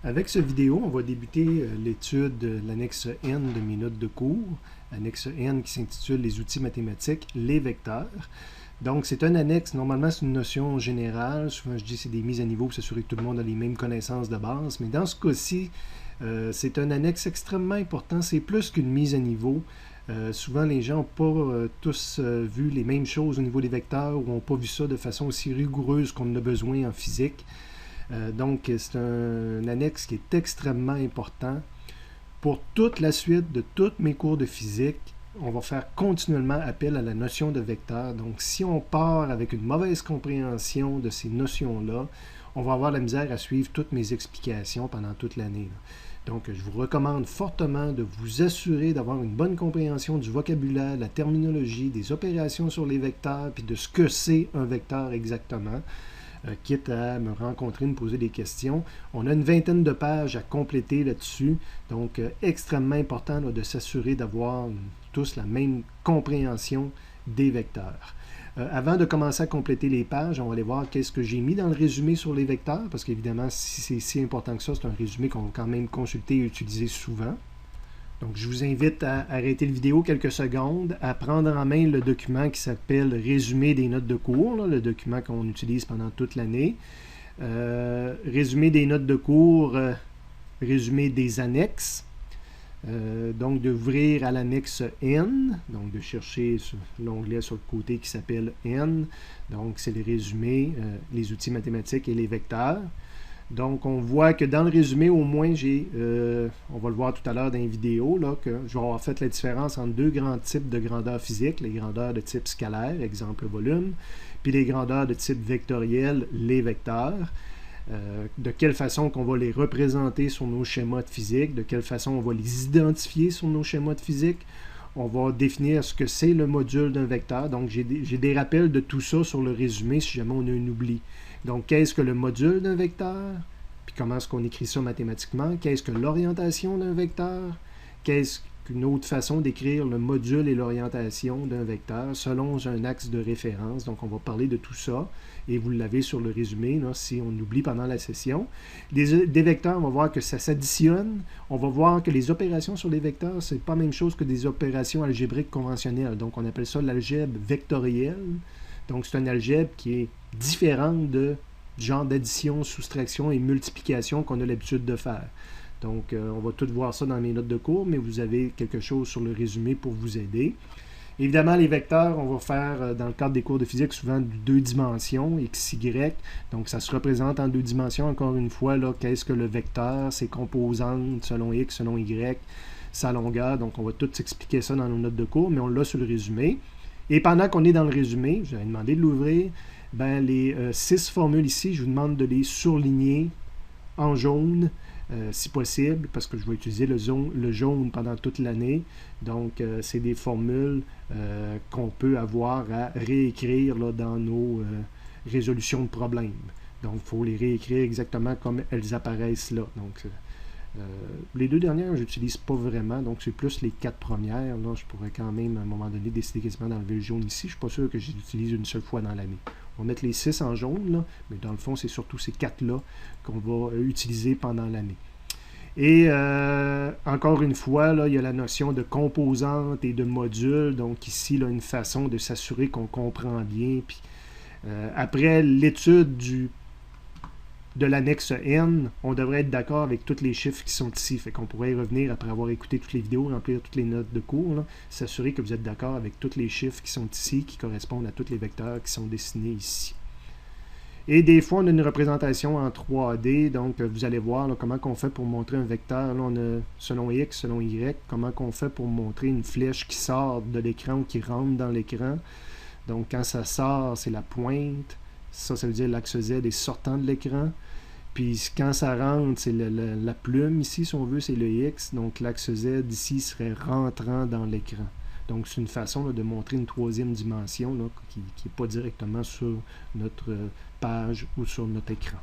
Avec cette vidéo, on va débuter l'étude de l'annexe N de mes notes de cours. Annexe N qui s'intitule « Les outils mathématiques, les vecteurs ». Donc, c'est un annexe. Normalement, c'est une notion générale. Souvent, je dis que c'est des mises à niveau pour s'assurer que tout le monde a les mêmes connaissances de base. Mais dans ce cas-ci, c'est un annexe extrêmement important. C'est plus qu'une mise à niveau. Souvent, les gens n'ont pas tous vu les mêmes choses au niveau des vecteurs ou n'ont pas vu ça de façon aussi rigoureuse qu'on en a besoin en physique. Donc, c'est un annexe qui est extrêmement important. Pour toute la suite de tous mes cours de physique, on va faire continuellement appel à la notion de vecteur. Donc, si on part avec une mauvaise compréhension de ces notions-là, on va avoir la misère à suivre toutes mes explications pendant toute l'année. Donc, je vous recommande fortement de vous assurer d'avoir une bonne compréhension du vocabulaire, de la terminologie, des opérations sur les vecteurs, puis de ce que c'est un vecteur exactement. Quitte à me rencontrer, me poser des questions. On a une vingtaine de pages à compléter là-dessus, donc extrêmement important là, de s'assurer d'avoir tous la même compréhension des vecteurs. Avant de commencer à compléter les pages, on va aller voir qu'est-ce que j'ai mis dans le résumé sur les vecteurs, parce qu'évidemment, si c'est si important que ça, c'est un résumé qu'on va quand même consulter et utiliser souvent. Donc, je vous invite à arrêter la vidéo quelques secondes, à prendre en main le document qui s'appelle « Résumé des notes de cours », là, le document qu'on utilise pendant toute l'année. Résumé des notes de cours, résumé des annexes. Donc, d'ouvrir à l'annexe N, donc de chercher l'onglet sur le côté qui s'appelle N. Donc, c'est les résumés, les outils mathématiques et les vecteurs. Donc, on voit que dans le résumé, au moins, on va le voir tout à l'heure dans les vidéos, là, que je vais avoir fait la différence entre deux grands types de grandeur physique, les grandeurs de type scalaire, exemple volume, puis les grandeurs de type vectoriel, les vecteurs. De quelle façon qu'on va les représenter sur nos schémas de physique, de quelle façon on va les identifier sur nos schémas de physique. On va définir ce que c'est le module d'un vecteur. Donc, j'ai des rappels de tout ça sur le résumé si jamais on a un oubli. Donc, qu'est-ce que le module d'un vecteur? Puis comment est-ce qu'on écrit ça mathématiquement? Qu'est-ce que l'orientation d'un vecteur? Qu'est-ce qu'une autre façon d'écrire le module et l'orientation d'un vecteur selon un axe de référence? Donc, on va parler de tout ça. Et vous l'avez sur le résumé, là, si on oublie pendant la session. Des vecteurs, on va voir que ça s'additionne. On va voir que les opérations sur les vecteurs, c'est pas la même chose que des opérations algébriques conventionnelles. Donc, on appelle ça l'algèbre vectorielle. Donc, c'est un algèbre qui est différente du genre d'addition, soustraction et multiplication qu'on a l'habitude de faire. Donc, on va tout voir ça dans mes notes de cours, mais vous avez quelque chose sur le résumé pour vous aider. Évidemment, les vecteurs, on va faire, dans le cadre des cours de physique, souvent deux dimensions, x, y. Donc, ça se représente en deux dimensions. Encore une fois, là, qu'est-ce que le vecteur, ses composantes selon x, selon y, sa longueur. Donc, on va tout expliquer ça dans nos notes de cours, mais on l'a sur le résumé. Et pendant qu'on est dans le résumé, je vais demander de l'ouvrir, ben, les 6 formules ici, je vous demande de les surligner en jaune, si possible, parce que je vais utiliser le jaune pendant toute l'année. Donc, c'est des formules qu'on peut avoir à réécrire là, dans nos résolutions de problèmes. Donc, il faut les réécrire exactement comme elles apparaissent là. Donc, les deux dernières, je n'utilise pas vraiment, donc c'est plus les 4 premières. Là, je pourrais quand même, à un moment donné, décider quasiment d'enlever le jaune ici. Je ne suis pas sûr que je l'utilise une seule fois dans l'année. On va mettre les 6 en jaune, là, mais dans le fond, c'est surtout ces 4-là qu'on va utiliser pendant l'année. Et encore une fois, là, il y a la notion de composante et de module. Donc ici, là, une façon de s'assurer qu'on comprend bien. Puis, après l'étude de l'annexe N, on devrait être d'accord avec tous les chiffres qui sont ici. Fait qu'on pourrait y revenir après avoir écouté toutes les vidéos, remplir toutes les notes de cours, s'assurer que vous êtes d'accord avec tous les chiffres qui sont ici, qui correspondent à tous les vecteurs qui sont dessinés ici. Et des fois, on a une représentation en 3D, donc vous allez voir là, comment on fait pour montrer un vecteur. Là, on a selon X, selon Y, comment on fait pour montrer une flèche qui sort de l'écran ou qui rentre dans l'écran. Donc, quand ça sort, c'est la pointe. Ça veut dire l'axe Z est sortant de l'écran. Puis quand ça rentre, c'est la plume ici, si on veut, c'est le X. Donc l'axe Z ici serait rentrant dans l'écran. Donc c'est une façon là, de montrer une troisième dimension là, qui n'est pas directement sur notre page ou sur notre écran.